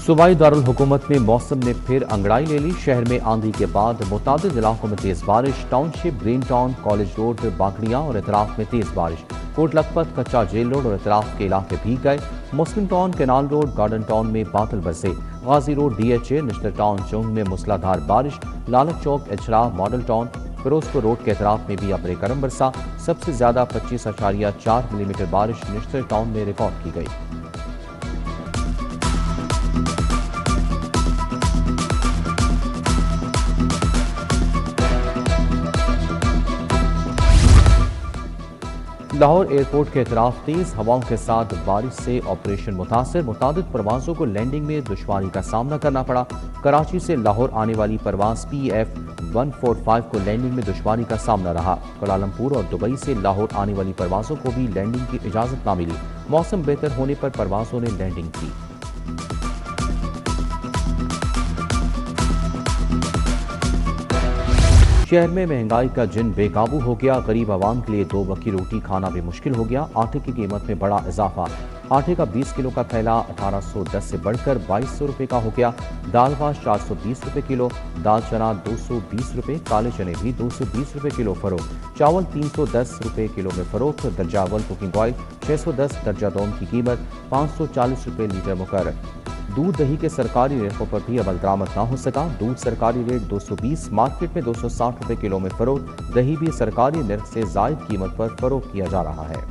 सूबाई दारुल हुकूमत में मौसम ने फिर अंगड़ाई ले ली। शहर में आंधी के बाद मुतादिद इलाकों में तेज बारिश। Township, green town, college road, बागड़ियां और इतराफ में तेज बारिश। कोट लखपत, कच्चा जेल रोड और इतराफ के इलाके भीग गए। Muslim town, canal road, garden town में बादल बरसे। Ghazi road, DHA, national town, Chung में मूसलाधार बारिश। Lalak Chowk, Ichhra, model town, Ferozepur road के इतराफ में भी अब्र करम बरसा। सबसे ज्यादा 25.4 मिलीमीटर बारिश नेशनल टाउन में रिकॉर्ड की गई। लाहौर एयरपोर्ट के इतराफ तेज हवाओं के साथ बारिश से ऑपरेशन मुतासर। मुतादिद परवाजों को लैंडिंग में दुश्वारी का सामना करना पड़ा। कराची से लाहौर आने वाली परवाज PF 145 को लैंडिंग में दुश्वारी का सामना रहा। कुआलालंपुर और दुबई से लाहौर आने वाली परवाजों को भी लैंडिंग की इजाजत न मिली। मौसम बेहतर होने पर परवाजों ने लैंडिंग की। शहर में महंगाई का जिन बेकाबू हो गया। गरीब आवाम के लिए 2 वक्त की रोटी खाना भी मुश्किल हो गया। आटे की कीमत में बड़ा इजाफा। आटे का 20 किलो का थैला 1810 से बढ़कर 2200 रुपये का हो गया। दाल वाश 420 रुपये किलो। दाल चना 220 रुपये। काले चने भी 220 रुपये किलो फरोख्त। चावल 310 रुपये किलो में फरोख्त। दर्जा अव्वल कुकिंग ऑयल 610। दर्जा दोम की कीमत 540 रुपये लीटर मुकर्रर। दूध दही के सरकारी रेटों पर भी अमल दरामद ना हो सका। दूध सरकारी रेट 220, मार्केट में 260 रुपये किलो में फरोख्त। दही भी सरकारी नर्ख से जायद कीमत पर फरोख्त किया जा रहा है।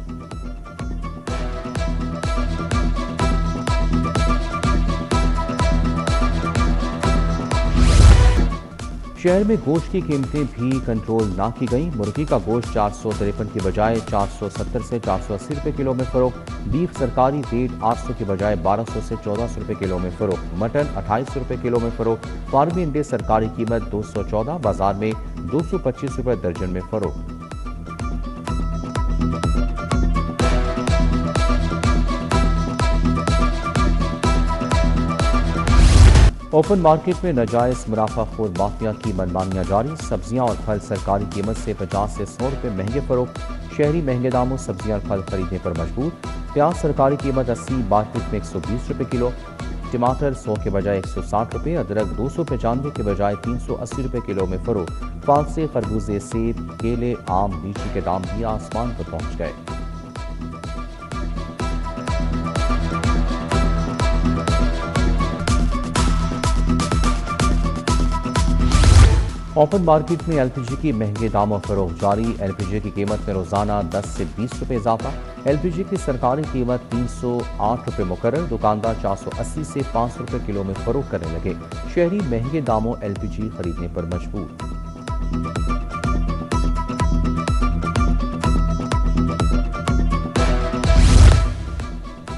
शहर में गोश्त की कीमतें भी कंट्रोल ना की गई। मुर्गी का गोश्त 453 की बजाय 470 से 480 रुपये किलो में फरोख्त। बीफ सरकारी रेट 800 की बजाय 1200 से 1400 रुपये किलो में फरोख्त। मटन 2800 रुपये किलो में फरोख्त। फार्मी अंडे सरकारी कीमत 214, बाजार में 225 रुपये दर्जन में फरोख्त। ओपन मार्केट में नाजायज मुनाफाखोर माफिया की मनमानियां जारी। सब्जियां और फल सरकारी कीमत से 50 से 100 रुपये महंगे फरोख्त। शहरी महंगे दामों सब्जियां और फल खरीदने पर मजबूर। प्याज सरकारी कीमत 80, मार्केट में 120 रुपये किलो। टमाटर 100 के बजाय 160 रुपये। अदरक 295 के बजाय 380 रुपये किलो में फरोख्त। फल से खरबूजे, सेब, केले, आम, लीची के दाम भी आसमान पर पहुंच गए। ओपन मार्केट में LPG की महंगे दामों फरोख्त जारी। LPG की कीमत में रोजाना 10 से 20 रुपये इजाफा। LPG की सरकारी कीमत 308 रुपये मुकर्रर। दुकानदार 480 से 500 रुपये किलो में फरोख्त करने लगे। शहरी महंगे दामों LPG खरीदने पर मजबूर।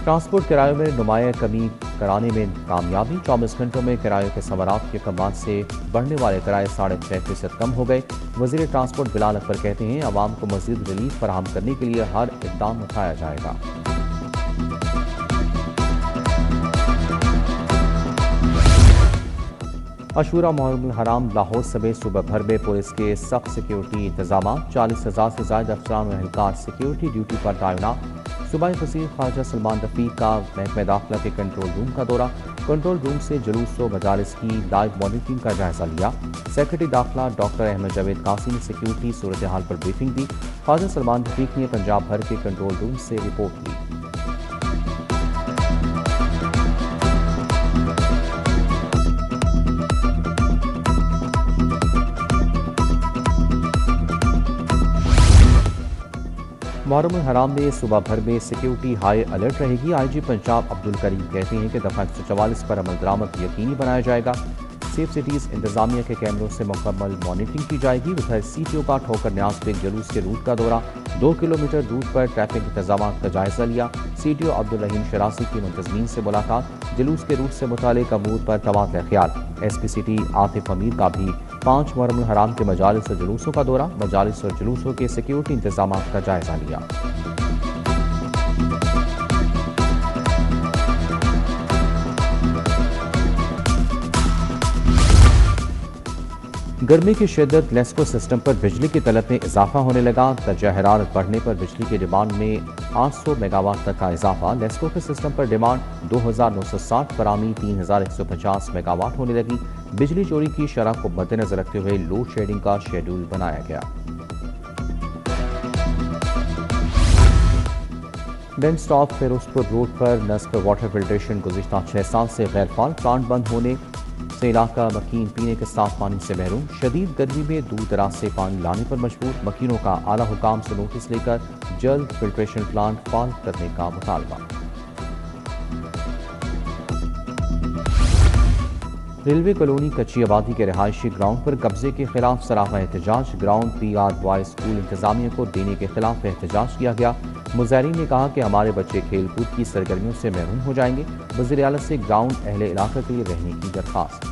ट्रांसपोर्ट किरायों में नुमाया कमी कराने में कामयाबी। 24 घंटों में किरायों के समारात के कमात से बढ़ने वाले किराए 6.5% कम हो गए। वज़ीर ट्रांसपोर्ट बिलाल अकबर कहते हैं आवाम को मज़ीद रिलीफ फराहम करने के लिए हर इक़दाम उठाया जाएगा। अशूरा मुहर्रम हराम लाहौर समेत सूबा भर में पुलिस के सख्त सिक्योरिटी इंतजाम। 40,000 से ज्यादा अफसरान और एहलकार सिक्योरिटी ड्यूटी पर तैनात। सूबाई वज़ीर ख़ारजा सलमान रफ़ीक का महकमा दाखिला के कंट्रोल रूम का दौरा। कंट्रोल रूम से जुलूस व मजालिस की लाइव मॉनिटरिंग का जायजा लिया। सेक्रेटरी दाखिला डॉक्टर अहमद जावेद कासिम ने सिक्योरिटी सूरत हाल पर ब्रीफिंग दी। ख़ारजा सलमान रफ़ीक ने पंजाब भर के कंट्रोल रूम से रिपोर्ट ली। मुहर्रम हराम में सूबा भर में सिक्योरिटी हाई अलर्ट रहेगी। IG पंजाब अब्दुल करीम कहते हैं कि दफ़ा 144 पर अमल दरामद यकीनी बनाया जाएगा। सेफ सिटीज़ इंतजामिया के कैमरों से मुकम्मल मॉनिटरिंग की जाएगी। उधर CTO का ठोकर न्याज बेग जुलूस के रूट का दौरा। 2 किलोमीटर रूट पर ट्रैफिक इंतजाम का जायजा लिया। CTO अब्दुल रहीम शरासी की मुंतज़मीन से मुलाकात। जुलूस के रूट से मुतालिक अमूर पर तबादला ख्याल। SP सिटी आतिफ अमीर का भी 5 मुहर्रम हराम के मजालिस और जुलूसों का दौरा। मजालिस और जुलूसों के सिक्योरिटी इंतजाम का जायजा लिया। گرمی کی شدت، لیسکو سسٹم پر بجلی کی طلب میں اضافہ ہونے لگا۔ درجہ حرارت بڑھنے پر بجلی کی ڈیمانڈ میں 800 میگا واٹ تک کا اضافہ۔ لیسکو کے سسٹم پر ڈیمانڈ 2960، فراہمی 3150 میگا واٹ ہونے لگی۔ بجلی چوری کی شرح کو مد نظر رکھتے ہوئے لوڈ شیڈنگ کا شیڈول بنایا گیا۔ ڈین سٹاپ فیروزپور روڈ پر نصب واٹر فلٹریشن گزشتہ 6 سال سے غیر فعال، پلانٹ بند ہونے سے علاقہ مکین پینے کے صاف پانی سے محروم۔ شدید گرمی میں دور دراز سے پانی لانے پر مجبور، مکینوں کا اعلی حکام سے نوٹس لے کر جلد فلٹریشن پلانٹ فعال کرنے کا مطالبہ۔ ریلوے کالونی کچی آبادی کے رہائشی گراؤنڈ پر قبضے کے خلاف سراپا احتجاج، ground P R boy school انتظامیہ کو دینے کے خلاف احتجاج کیا گیا۔ مظاہرین نے کہا کہ ہمارے بچے کھیل کود کی سرگرمیوں سے محروم ہو جائیں گے۔ وزیر اعلیٰ سے گراؤنڈ اہل علاقہ کے لیے رہنے کی درخواست۔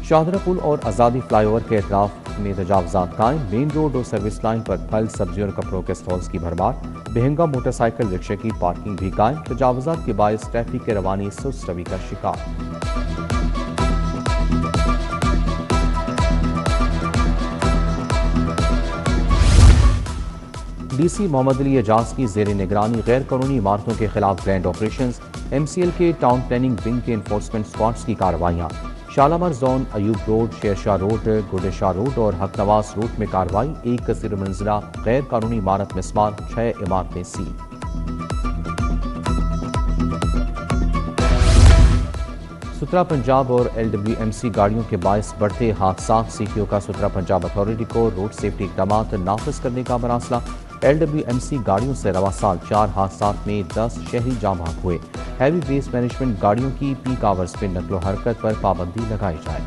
شاہدرہ پل اور آزادی فلائی اوور کے اطراف میں تجاوزات قائم، مین روڈ اور سروس لائن پر پھل، سبزیوں اور کپڑوں کے سٹالز کی بھرمار، بہنگا موٹر سائیکل رکشے کی پارکنگ بھی قائم۔ تجاوزات کے باعث ٹریفک کے روانی سست روی کا شکار۔ ڈی سی محمد علی اعجاز کی زیر نگرانی غیر قانونی عمارتوں کے خلاف grand operations, M C L کے ٹاؤن پلاننگ ونگ کے انفورسمنٹ اسکواڈز کی کارروائیاں۔ Shalimar zone, Ayub road, Sher Shah road, گڈے شاہ روڈ اور حق نواز روڈ میں کارروائی، ایک کثیر منزلہ غیر قانونی عمارت مسمار، 6 عمارتیں سیل۔ سترہ پنجاب اور ایل ڈبلیو ایم سی گاڑیوں کے باعث بڑھتے حادثات، سی ٹی او کا سترہ پنجاب اتھارٹی کو روڈ سیفٹی اقدامات نافذ کرنے کا مراسلہ۔ ایل ڈبلیو ایم سی گاڑیوں سے رواں سال 4 حادثات میں 10 شہری جاں بحق ہوئے۔ ہیوی ویسٹ مینجمنٹ گاڑیوں کی پیک آورز پہ نقل و حرکت پر پابندی لگائی جائے۔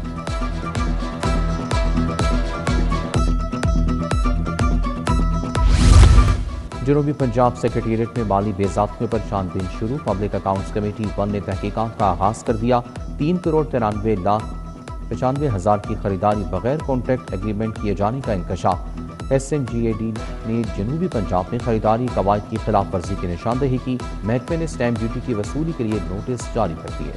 جنوبی پنجاب سیکریٹریٹ میں مالی بے ضابطگیوں پر چھان بین شروع، پبلک اکاؤنٹس کمیٹی 1 نے تحقیقات کا آغاز کر دیا۔ 3 کروڑ 93,95,000 کی خریداری بغیر کانٹریکٹ ایگریمنٹ کیے جانے کا انکشاف۔ ایس این جی اے ڈی نے جنوبی پنجاب میں خریداری قواعد کی خلاف ورزی کی نشاندہی کی، محکمے نے اسٹیمپ ڈیوٹی کی وصولی کے لیے نوٹس جاری کر دیے۔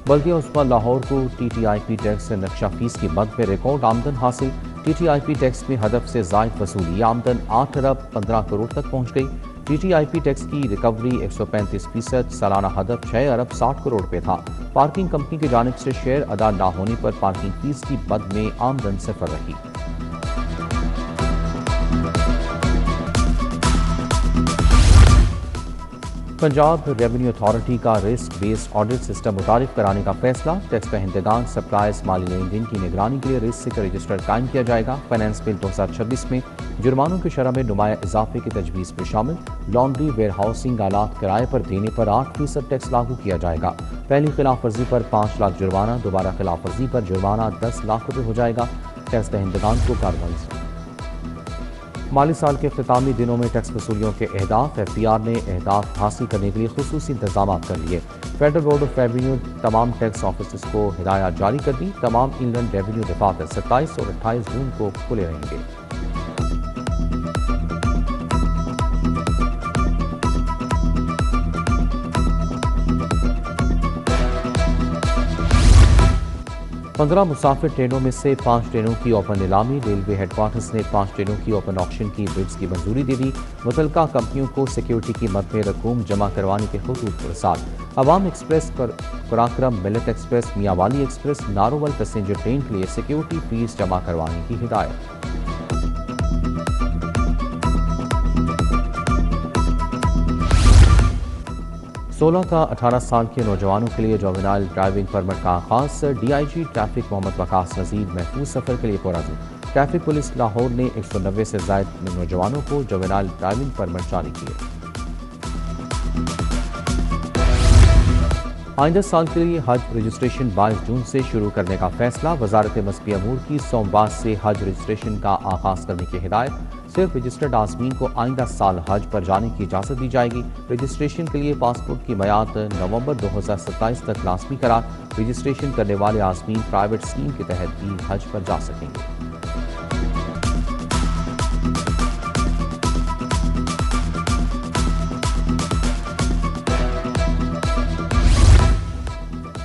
بلدیہ عظمیٰ لاہور کو T T I P tax نقشہ فیس کی مد میں ریکارڈ آمدن حاصل، T T I P tax میں ہدف سے زائد وصولی، آمدن 8 ارب 15 کروڑ تک پہنچ گئی۔ T T I P tax کی ریکوری 135%، سالانہ ہدف 6 ارب 60 کروڑ پہ تھا۔ پارکنگ کمپنی کی جانب سے شیئر ادا نہ ہونے پر پارکنگ فیس کی مد میں آمدن صفر رہی۔ پنجاب ریونیو اتھارٹی کا رسک بیسڈ آڈٹ سسٹم متعارف کرانے کا فیصلہ، ٹیکس دہندگان سپلائرز مالی لین دین کی نگرانی کے لیے رسک رجسٹر قائم کیا جائے گا۔ فائنانس بل 2026 میں جرمانوں کی شرح میں نمایاں اضافے کی تجویز میں شامل، لانڈری ویئر ہاؤسنگ آلات کرائے پر دینے پر 8% ٹیکس لاگو کیا جائے گا۔ پہلی خلاف ورزی پر 5 لاکھ جرمانہ، دوبارہ خلاف ورزی پر جرمانہ 10 لاکھ روپے ہو جائے گا۔ ٹیکس دہندگان کو کارروائی سے مالی سال کے اختتامی دنوں میں ٹیکس وصولیوں کے اہداف، ایف بی آر نے اہداف حاصل کرنے کے لیے خصوصی انتظامات کر لیے۔ فیڈرل بورڈ آف ریونیو تمام ٹیکس آفیسز کو ہدایات جاری کر دی، تمام ان لینڈ ریونیو دفاتر 27 اور 28 جون کو کھلے رہیں گے۔ پندرہ مسافر ٹرینوں میں سے 5 ٹرینوں کی اوپن نیلامی، ریلوے ہیڈ کوارٹرز نے 5 ٹرینوں کی اوپن آکشن کی بڈز کی منظوری دے دی۔ متعلقہ کمپنیوں کو سیکیورٹی کی مد میں رقوم جمع کروانے کے خطوط پر ساتھ عوام ایکسپریس، قراقرم ملت ایکسپریس، میاں والی ایکسپریس، ناروول پیسنجر ٹرین کے لیے سیکیورٹی فیس جمع کروانے کی ہدایت۔ 16 تا 18 سال کے نوجوانوں کے لیے جوونائل ڈرائیونگ پرمٹ کا آغاز، ڈی آئی جی ٹریفک محمد وقاص نذیر محفوظ سفر کے لیے پرعزم۔ ٹریفک پولیس لاہور نے 190 سے زائد نوجوانوں کو جوونائل ڈرائیونگ پرمٹ جاری کیے۔ آئندہ سال کے لیے حج رجسٹریشن 22 جون سے شروع کرنے کا فیصلہ، وزارت مذہبی امور کی سوموار سے حج رجسٹریشن کا آغاز کرنے کی ہدایت۔ صرف رجسٹرڈ عازمین کو آئندہ سال حج پر جانے کی اجازت دی جائے گی۔ رجسٹریشن کے لیے پاسپورٹ کی میعاد نومبر 2027 تک لازمی قرار۔ رجسٹریشن کرنے والے عازمین پرائیویٹ اسکیم کے تحت بھی حج پر جا سکیں گے۔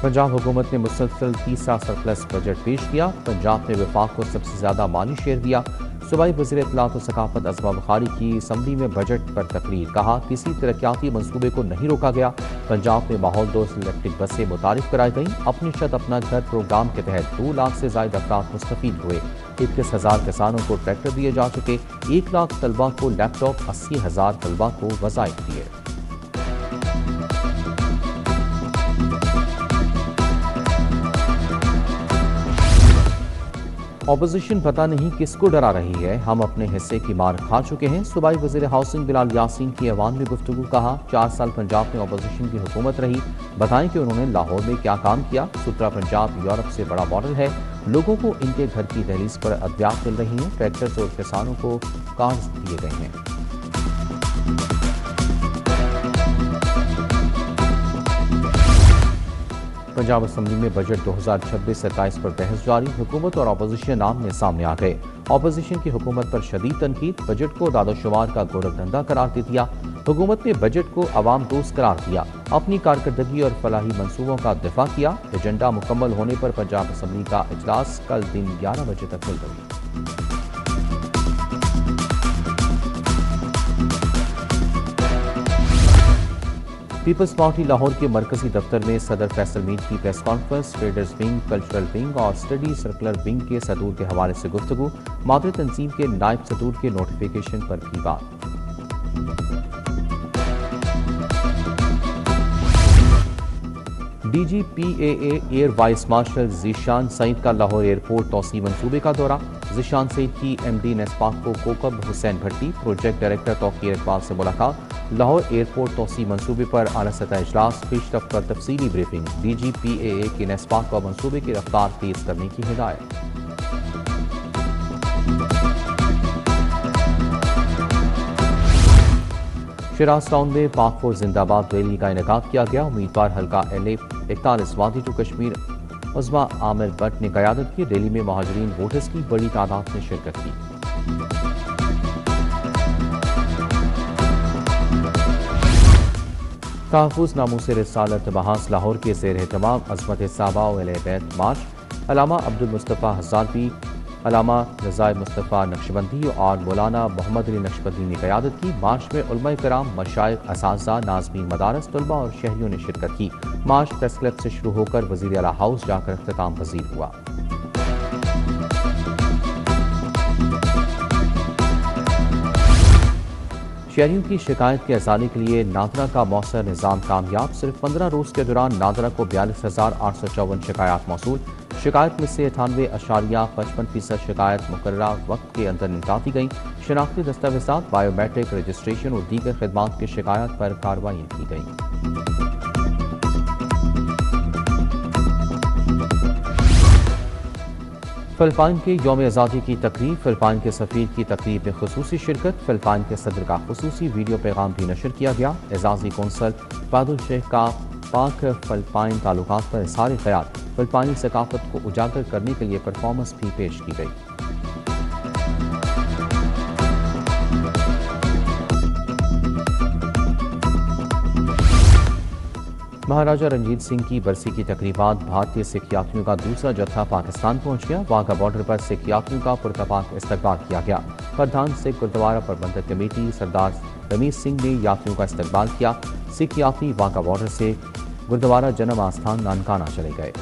पंजाब हुकूमत ने मुसलसल तीसरा सरप्लस बजट पेश किया। पंजाब ने वफाक को सबसे ज्यादा माली शेयर दिया। सूबाई वज़ीर इत्तलात व सकाफत अज़मा बुखारी की असम्बली में बजट पर तकरीर, कहा किसी तरक्याती मंसूबे को नहीं रोका गया। पंजाब में माहौल दोस्त इलेक्ट्रिक बसें मुतारिफ कराई गईं। अपनी छत अपना घर प्रोग्राम के तहत 2 लाख से ज़ायद अफराद मुस्तफीद हुए। 21,000 किसानों को ट्रैक्टर दिए जा चुके। 1 लाख तलबा को लैपटॉप, 80,000 तलबा को वज़ाइफ दिए। अपोजिशन पता नहीं किसको डरा रही है, हम अपने हिस्से की मार खा चुके हैं। सूबाई वज़ीर हाउसिंग बिलाल यासीन की ऐवान में गुफ्तगू, कहा 4 साल पंजाब में अपोजिशन की हुकूमत रही, बताएं कि उन्होंने लाहौर में क्या काम किया। सुतरा पंजाब यूरोप से बड़ा मॉडल है, लोगों को इनके घर की दहलीज पर अद्वियात मिल रही हैं। ट्रैक्टर्स और किसानों को कार्ड्स दिए गए हैं। पंजाब असम्बली में बजट 2026-27 पर बहस जारी। हुकूमत और अपोजिशन आमने सामने आ गए। अपोजिशन की हुकूमत पर शदीद तनकीद, बजट को दादोशुमार का गोरखधंधा करार दे दिया। हुकूमत ने बजट को अवाम दोस्त करार दिया, अपनी कारकर्दगी और फलाही मंसूबों का दिफा किया। एजेंडा मुकम्मल होने पर पंजाब असम्बली का इजलास कल दिन 11 बजे तक मुलतवी। पीपल्स पार्टी लाहौर के मरकजी दफ्तर में सदर फैसल मीर की press conference, traders wing, cultural wing और स्टडी सर्कुलर विंग के सदूर के हवाले से गुफ्तगू। मादरी तंजीम के नायब सदूर के नोटिफिकेशन पर भी बात। DGPAA air vice marshal Zeeshan Saeed का लाहौर एयरपोर्ट तोसी मंसूबे का दौरा। ज़ीशान सईद की MD नेस्पाक को कोकब हुसैन भट्टी, प्रोजेक्ट डायरेक्टर तौकीर इकबाल से मुलाकात। लाहौर एयरपोर्ट तोसी मंसूबे पर आला सतह इजलास, पेशरफ्त पर तफसीली ब्रीफिंग। DGPAA की नेस्पाक को मंसूबे की रफ्तार तेज करने की हिदायत। शिराज टाउन में पाक फौज जिंदाबाद रैली का इनेकाद किया गया। उम्मीदवार हल्का LA 41 वादी टू कश्मीर उज़्मा आमिर भट्ट ने क़यादत की। रैली में महाजरीन वोटर्स की बड़ी तादाद में शिरकत की। तहफ़्फ़ुज़ नामूस रिसालत बहास लाहौर के ज़ेर एहतमाम अज़मत साहबा व अहले बैत मार्च। अल्लामा अब्दुल मुस्तफ़ा हज़ारवी, अल्लामा रज़ाए मुस्तफ़ा नक्शबंदी और मौलाना मोहम्मद अली नक्शबंदी ने क़यादत की। मार्च में उलमा कराम, मशाइख, असातिज़ा, नाज़मीन मदारस, तलबा और शहरियों ने शिरकत की। मार्च प्रेस क्लब से शुरू होकर वज़ीर आला हाउस जाकर इख्तिताम पज़ीर हुआ। शहरियों की शिकायत के अजाले के लिए नादरा का मौसर निज़ाम कामयाब। सिर्फ 15 रोज़ के दौरान नादरा को 42,854 शिकायत मौसूल। शिकायत में से 98.55% शिकायत मुकर्ररा वक्त के अंदर निपटा दी गई। शनाख्ती दस्तावेज़ात, बायोमेट्रिक रजिस्ट्रेशन और दीगर खिदमात की शिकायत पर कार्रवाई की गई। फिलिपाइन के यौम आज़ादी की तकरीब, फिलिपाइन के सफ़ीर की तकरीब में खुसूसी शिरकत। फिलिपाइन के सदर का खुसूसी वीडियो पैगाम भी नशर किया गया। एजाज़ी कौंसल फादुल शेख का पाक फिलिपाइन ताल्लुकात पर इज़हार ख्याल। फिलिपाइनी सकाफत को उजागर करने के लिए परफॉर्मेंस भी पेश की गई। महाराजा रंजीत सिंह की बरसी की तकरीबात, भारतीय सिख यात्रियों का दूसरा जत्था पाकिस्तान पहुंच गया। वाघा बॉर्डर पर सिख यात्रियों का पुरतपाक इस्तकबाल किया गया। प्रधान सिख गुरुद्वारा प्रबंधक कमेटी सरदार रमीज सिंह ने यात्रियों का इस्तकबाल किया। सिख यात्री वाघा बॉर्डर से गुरुद्वारा जन्म आस्थान नानकाना चले गए।